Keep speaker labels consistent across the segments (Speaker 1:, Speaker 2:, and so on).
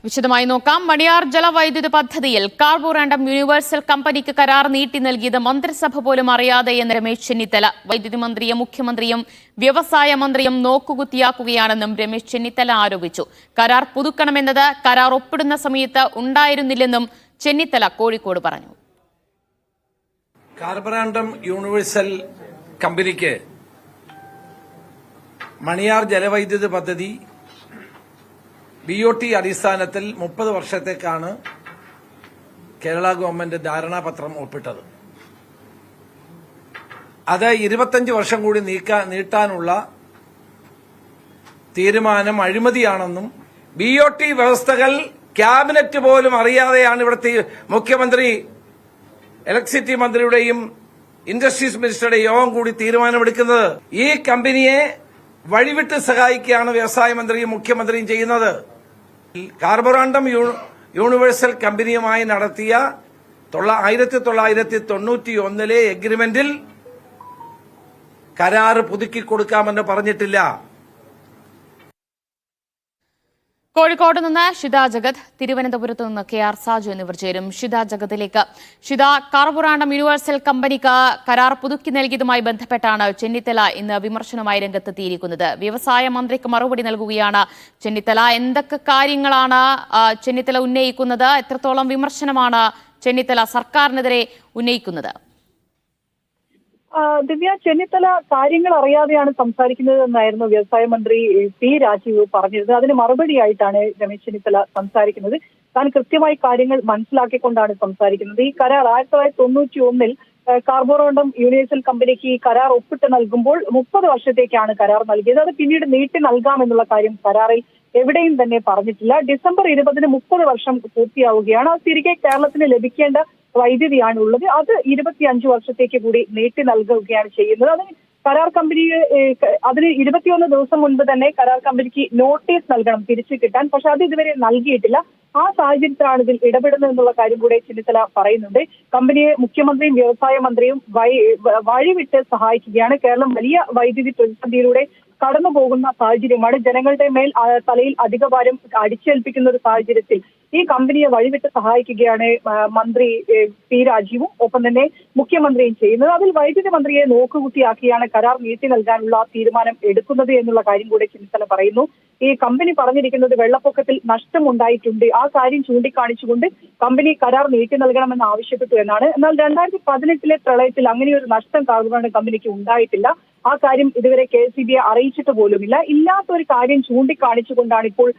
Speaker 1: വിശദമായി നോക്കാം. മണിയാർ ജലവൈദ്യുത പദ്ധതിയിൽ കാർബോറാണ്ടം യൂണിവേഴ്സൽ കമ്പനിക്ക് കരാർ നീട്ടി നൽകിയത് മന്ത്രിസഭ പോലും അറിയാതെ എന്ന് രമേശ് ചെന്നിത്തല. വൈദ്യുതി മന്ത്രിയും മുഖ്യമന്ത്രിയും വ്യവസായ മന്ത്രിയും നോക്കുകുത്തിയാക്കുകയാണെന്നും രമേശ് ചെന്നിത്തല ആരോപിച്ചു. കരാർ പുതുക്കണമെന്നത് കരാർ ഒപ്പിടുന്ന സമയത്ത് ഉണ്ടായിരുന്നില്ലെന്നും ചെന്നിത്തല കോഴിക്കോട് പറഞ്ഞു.
Speaker 2: കാർബോറാണ്ടം യൂണിവേഴ്സൽ കമ്പനിക്ക് മണിയാർ ജലവൈദ്യുത പദ്ധതി BOT അടിസ്ഥാനത്തിൽ 30 വർഷത്തേക്കാണ് കേരള ഗവൺമെന്റ് ധാരണാപത്രം ഒപ്പിട്ടത്. അത് 25 വർഷം കൂടി നീട്ടാനുള്ള തീരുമാനം അഴിമതിയാണെന്നും BOT വ്യവസ്ഥകൾ ക്യാബിനറ്റ് പോലും അറിയാതെയാണ് ഇവിടുത്തെ മുഖ്യമന്ത്രി, ഇലക്ട്രിസിറ്റി മന്ത്രിയുടെയും ഇൻഡസ്ട്രീസ് മിനിസ്റ്ററുടെ യോഗം കൂടി തീരുമാനമെടുക്കുന്നത്. ഈ കമ്പനിയെ വഴിവിട്ട് സഹായിക്കുകയാണ് വ്യവസായ മന്ത്രിയും മുഖ്യമന്ത്രിയും ചെയ്യുന്നത്. കാർബോറാണ്ടം യൂണിവേഴ്സൽ കമ്പനിയുമായി നടത്തിയ 1991 എഗ്രിമെന്റിൽ കരാർ പുതുക്കി കൊടുക്കാമെന്ന് പറഞ്ഞിട്ടില്ല.
Speaker 1: കോഴിക്കോട് നിന്ന് ഷിത ജഗത്, തിരുവനന്തപുരത്ത് നിന്ന് KR സാജു എന്നിവർ ചേരും. ഷിത ജഗത്തിലേക്ക്. ഷിത, കാർബോറാണ്ടം യൂണിവേഴ്സൽ കമ്പനിക്ക് കരാർ പുതുക്കി നൽകിയതുമായി ബന്ധപ്പെട്ടാണ് ചെന്നിത്തല ഇന്ന് വിമർശനവുമായി രംഗത്തെത്തിയിരിക്കുന്നത്. വ്യവസായ മന്ത്രിക്ക് മറുപടി നൽകുകയാണ് ചെന്നിത്തല. എന്തൊക്കെ കാര്യങ്ങളാണ് ചെന്നിത്തല ഉന്നയിക്കുന്നത്? എത്രത്തോളം വിമർശനമാണ് ചെന്നിത്തല സർക്കാരിനെതിരെ ഉന്നയിക്കുന്നത്?
Speaker 3: ദിവ്യ, ചെന്നിത്തല കാര്യങ്ങൾ അറിയാതെയാണ് സംസാരിക്കുന്നത് എന്നായിരുന്നു വ്യവസായ മന്ത്രി P. രാജീവ് പറഞ്ഞിരുന്നത്. അതിന് മറുപടിയായിട്ടാണ് രമേശ് ചെന്നിത്തല സംസാരിക്കുന്നത്. താൻ കൃത്യമായി കാര്യങ്ങൾ മനസ്സിലാക്കിക്കൊണ്ടാണ് സംസാരിക്കുന്നത്. ഈ കരാർ 1991 കാർബോറാണ്ടം യൂണിവേഴ്സൽ കമ്പനിക്ക് ഈ കരാർ ഒപ്പിട്ട് നൽകുമ്പോൾ 30 വർഷത്തേക്കാണ് കരാർ നൽകിയത്. അത് പിന്നീട് നീട്ടി നൽകാമെന്നുള്ള കാര്യം കരാറിൽ എവിടെയും തന്നെ പറഞ്ഞിട്ടില്ല. ഡിസംബർ 20 30 വർഷം പൂർത്തിയാവുകയാണ്. അത് തിരികെ കേരളത്തിന് ലഭിക്കേണ്ട വൈദ്യുതിയാണ് ഉള്ളത്. അത് 25 വർഷത്തേക്ക് കൂടി നീട്ടി നൽകുകയാണ് ചെയ്യുന്നത്. അതിന് കരാർ കമ്പനി അതിന് 21 ദിവസം മുൻപ് തന്നെ കരാർ കമ്പനിക്ക് നോട്ടീസ് നൽകണം തിരിച്ചു കിട്ടാൻ. പക്ഷെ അത് ഇതുവരെ നൽകിയിട്ടില്ല. ആ സാഹചര്യത്തിലാണ് ഇതിൽ ഇടപെടുന്നത് എന്നുള്ള കാര്യം കൂടെ ചെന്നിത്തല പറയുന്നുണ്ട്. കമ്പനിയെ മുഖ്യമന്ത്രിയും വ്യവസായ മന്ത്രിയും വഴിവിട്ട് സഹായിക്കുകയാണ്. കേരളം വലിയ വൈദ്യുതി പ്രതിസന്ധിയിലൂടെ കടന്നു പോകുന്ന സാഹചര്യമാണ്. ജനങ്ങളുടെ മേൽ തലയിൽ അധിക ഭാരം അടിച്ചേൽപ്പിക്കുന്ന ഒരു സാഹചര്യത്തിൽ ഈ കമ്പനിയെ വഴിവിട്ട് സഹായിക്കുകയാണ് മന്ത്രി P. രാജീവും ഒപ്പം തന്നെ മുഖ്യമന്ത്രിയും ചെയ്യുന്നത്. അതിൽ വൈദ്യുതി മന്ത്രിയെ നോക്കുകുത്തിയാക്കിയാണ് കരാർ നീട്ടി നൽകാനുള്ള തീരുമാനം എടുക്കുന്നത് എന്നുള്ള കാര്യം കൂടെ ചെന്നിത്തല പറയുന്നു. ഈ കമ്പനി പറഞ്ഞിരിക്കുന്നത് വെള്ളപ്പൊക്കത്തിൽ നഷ്ടമുണ്ടായിട്ടുണ്ട്. ആ കാര്യം ചൂണ്ടിക്കാണിച്ചുകൊണ്ട് കമ്പനി കരാർ നീട്ടി നൽകണമെന്ന് ആവശ്യപ്പെട്ടു എന്നാണ്. എന്നാൽ 2018 പ്രളയത്തിൽ അങ്ങനെയൊരു നഷ്ടം കാർബോറാണ്ടം കമ്പനിക്ക് ഉണ്ടായിട്ടില്ല. ആ കാര്യം ഇതുവരെ KSEBയെ അറിയിച്ചിട്ട് പോലുമില്ല. ഇല്ലാത്ത ഒരു കാര്യം ചൂണ്ടിക്കാണിച്ചുകൊണ്ടാണ് ഇപ്പോൾ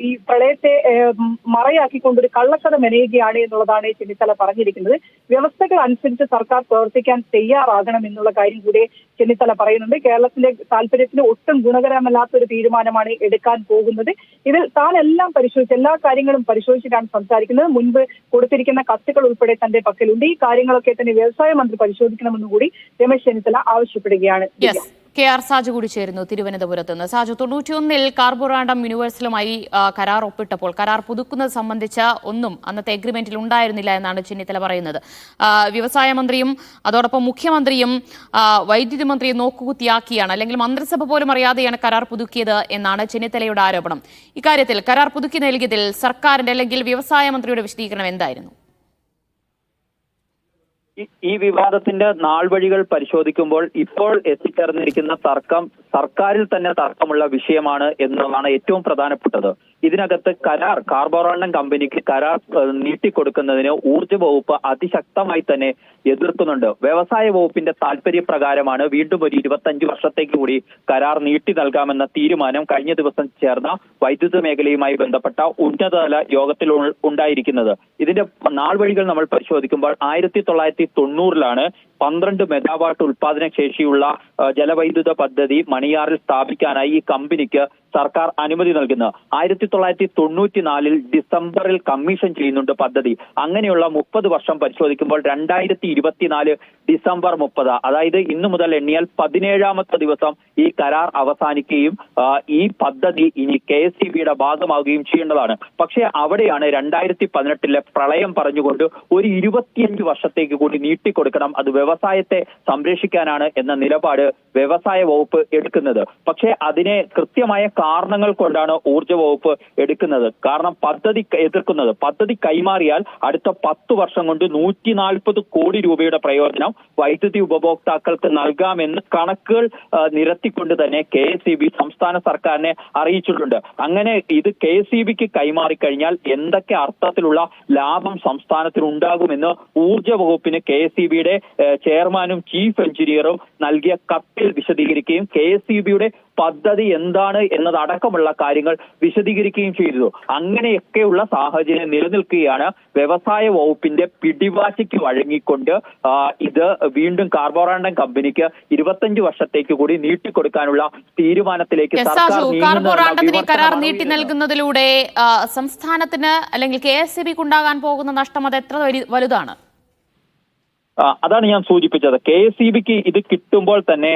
Speaker 3: ഈ പ്രളയത്തെ മറയാക്കിക്കൊണ്ടൊരു കള്ളക്കഥ മെനയുകയാണ് എന്നുള്ളതാണ് ചെന്നിത്തല പറഞ്ഞിരിക്കുന്നത്. വ്യവസ്ഥകൾ അനുസരിച്ച് സർക്കാർ പ്രവർത്തിക്കാൻ തയ്യാറാകണം എന്നുള്ള കാര്യം കൂടി ചെന്നിത്തല പറയുന്നുണ്ട്. കേരളത്തിന്റെ താല്പര്യത്തിന് ഒട്ടും ഗുണകരമല്ലാത്ത ഒരു തീരുമാനമാണ് എടുക്കാൻ പോകുന്നത്. ഇതിൽ താൻ എല്ലാം പരിശോധിച്ച് എല്ലാ കാര്യങ്ങളും പരിശോധിച്ചിട്ടാണ് സംസാരിക്കുന്നത്. മുൻപ് കൊടുത്തിരിക്കുന്ന കത്തുകൾ ഉൾപ്പെടെ തന്റെ പക്കലുണ്ട്. ഈ കാര്യങ്ങളൊക്കെ തന്നെ വ്യവസായ മന്ത്രി പരിശോധിക്കണമെന്ന് കൂടി രമേശ് ചെന്നിത്തല ആവശ്യപ്പെടുകയാണ്.
Speaker 1: KR സാജു കൂടി ചേരുന്നു തിരുവനന്തപുരത്ത് നിന്ന്. സാജു, 91 കാർബോറാണ്ടം യൂണിവേഴ്സലുമായി കരാർ ഒപ്പിട്ടപ്പോൾ കരാർ പുതുക്കുന്നത് സംബന്ധിച്ച ഒന്നും അന്നത്തെ എഗ്രിമെന്റിൽ ഉണ്ടായിരുന്നില്ല എന്നാണ് ചെന്നിത്തല പറയുന്നത്. വ്യവസായ മന്ത്രിയും അതോടൊപ്പം മുഖ്യമന്ത്രിയും വൈദ്യുതി മന്ത്രിയെ നോക്കുകുത്തിയാക്കിയാണ്, അല്ലെങ്കിൽ മന്ത്രിസഭ പോലും അറിയാതെയാണ് കരാർ പുതുക്കിയത് എന്നാണ് ചെന്നിത്തലയുടെ ആരോപണം. ഇക്കാര്യത്തിൽ കരാർ പുതുക്കി നൽകിയതിൽ സർക്കാരിന്റെ അല്ലെങ്കിൽ വ്യവസായ മന്ത്രിയുടെ വിശദീകരണം എന്തായിരുന്നു?
Speaker 4: ഈ വിവാദത്തിന്റെ നാൾവഴികൾ പരിശോധിക്കുമ്പോൾ ഇപ്പോൾ എത്തിച്ചേർന്നിരിക്കുന്ന തർക്കം സർക്കാരിൽ തന്നെ തർക്കമുള്ള വിഷയമാണ് എന്നതാണ് ഏറ്റവും പ്രധാനപ്പെട്ടത്. ഇതിനകത്ത് കാർബോറാണ്ടം കമ്പനിക്ക് കരാർ നീട്ടിക്കൊടുക്കുന്നതിന് ഊർജ്ജ വകുപ്പ് അതിശക്തമായി തന്നെ എതിർക്കുന്നുണ്ട്. വ്യവസായ വകുപ്പിന്റെ താല്പര്യപ്രകാരമാണ് വീണ്ടും ഒരു 25 വർഷത്തേക്ക് കൂടി കരാർ നീട്ടി നൽകാമെന്ന തീരുമാനം കഴിഞ്ഞ ദിവസം ചേർന്ന വൈദ്യുത മേഖലയുമായി ബന്ധപ്പെട്ട ഉന്നതതല യോഗത്തിൽ ഉണ്ടായിരിക്കുന്നത്. ഇതിന്റെ നാൾവഴികൾ നമ്മൾ പരിശോധിക്കുമ്പോൾ 1990 12 മെഗാവാട്ട് ഉൽപാദന ശേഷിയുള്ള ജലവൈദ്യുത പദ്ധതി മണിയാറിൽ സ്ഥാപിക്കാനായി ഈ കമ്പനിക്ക് സർക്കാർ അനുമതി നൽകുന്നത്. 1994 ഡിസംബറിൽ കമ്മീഷൻ ചെയ്യുന്നുണ്ട് പദ്ധതി. അങ്ങനെയുള്ള 30 വർഷം പരിശോധിക്കുമ്പോൾ 2024 ഡിസംബർ 30, അതായത് ഇന്നു മുതൽ എണ്ണിയാൽ 17ാമത്തെ ദിവസം ഈ കരാർ അവസാനിക്കുകയും ഈ പദ്ധതി ഇനി KSEBയുടെ ഭാഗമാവുകയും ചെയ്യേണ്ടതാണ്. പക്ഷേ അവിടെയാണ് 2018 പ്രളയം പറഞ്ഞുകൊണ്ട് ഒരു 25 വർഷത്തേക്ക് കൂടി നീട്ടിക്കൊടുക്കണം, അത് വ്യവസായത്തെ സംരക്ഷിക്കാനാണ് എന്ന നിലപാട് വ്യവസായ വകുപ്പ് എടുക്കുന്നത്. പക്ഷേ അതിനെ കൃത്യമായ കാരണങ്ങൾ കൊണ്ടാണ് ഊർജ്ജ വകുപ്പ് എടുക്കുന്നത്. കാരണം പദ്ധതി എതിർക്കുന്നത്, പദ്ധതി കൈമാറിയാൽ അടുത്ത 10 വർഷം കൊണ്ട് 140 കോടി രൂപയുടെ പ്രയോജനം വൈദ്യുതി ഉപഭോക്താക്കൾക്ക് നൽകാമെന്ന് കണക്കുകൾ നിരത്തിക്കൊണ്ട് തന്നെ KSEB സംസ്ഥാന സർക്കാരിനെ അറിയിച്ചിട്ടുണ്ട്. അങ്ങനെ ഇത് KSEBക്ക് കൈമാറിക്കഴിഞ്ഞാൽ എന്തൊക്കെ അർത്ഥത്തിലുള്ള ലാഭം സംസ്ഥാനത്തിന് ഉണ്ടാകുമെന്ന് ഊർജ്ജ വകുപ്പിന് KSEBയുടെ ചെയർമാനും ചീഫ് എഞ്ചിനീയറും നൽകിയ കത്തിൽ വിശദീകരിക്കുകയും KSEBയുടെ പദ്ധതി എന്താണ് എന്നതടക്കമുള്ള കാര്യങ്ങൾ വിശദീകരിക്കുകയും ചെയ്തു. അങ്ങനെയൊക്കെയുള്ള സാഹചര്യം നിലനിൽക്കുകയാണ് വ്യവസായ വകുപ്പിന്റെ പിടിവാശിക്ക് വഴങ്ങിക്കൊണ്ട് ഇത് വീണ്ടും കാർബോറാണ്ടം കമ്പനിക്ക് 25 വർഷത്തേക്ക് കൂടി നീട്ടിക്കൊടുക്കാനുള്ള തീരുമാനത്തിലേക്ക്
Speaker 1: കാർബോറാണ്ടത്തിന് കരാർ നീട്ടി നൽകുന്നതിലൂടെ സംസ്ഥാനത്തിന് അല്ലെങ്കിൽ KSEBക്ക് ഉണ്ടാകാൻ പോകുന്ന നഷ്ടം അത് എത്ര വലുതാണ്?
Speaker 4: അതാണ് ഞാൻ സൂചിപ്പിച്ചത്. KSEBക്ക് ഇത് കിട്ടുമ്പോൾ തന്നെ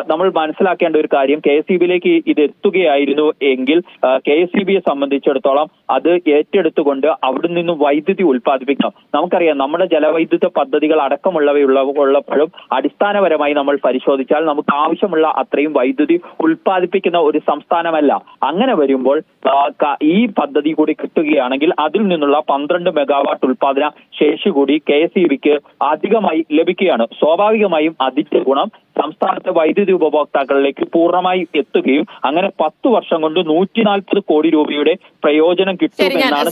Speaker 4: നമ്മൾ മനസ്സിലാക്കേണ്ട ഒരു കാര്യം, KSEBയിലേക്ക് ഇത് എത്തുകയായിരുന്നു എങ്കിൽ KSEBയെ സംബന്ധിച്ചിടത്തോളം അത് ഏറ്റെടുത്തുകൊണ്ട് അവിടെ നിന്നും വൈദ്യുതി ഉൽപ്പാദിപ്പിക്കണം. നമുക്കറിയാം, നമ്മുടെ ജലവൈദ്യുത പദ്ധതികൾ അടക്കമുള്ളവയുള്ളപ്പോഴും അടിസ്ഥാനപരമായി നമ്മൾ പരിശോധിച്ചാൽ നമുക്ക് ആവശ്യമുള്ള അത്രയും വൈദ്യുതി ഉൽപ്പാദിപ്പിക്കുന്ന ഒരു സംസ്ഥാനമല്ല. അങ്ങനെ വരുമ്പോൾ ഈ പദ്ധതി കൂടി കിട്ടുകയാണെങ്കിൽ അതിൽ നിന്നുള്ള 12 മെഗാവാട്ട് ഉൽപ്പാദന ശേഷി കൂടി KSEBക്ക് അധികമായി ലഭിക്കുകയാണ്. സ്വാഭാവികമായും അതിന്റെ ഗുണം സംസ്ഥാനത്തെ വൈദ്യുതി ഉപഭോക്താക്കളിലേക്ക് പൂർണ്ണമായി എത്തുകയും അങ്ങനെ 10 വർഷം കൊണ്ട് 140 കോടി രൂപയുടെ പ്രയോജനം കിട്ടുമെന്നാണ്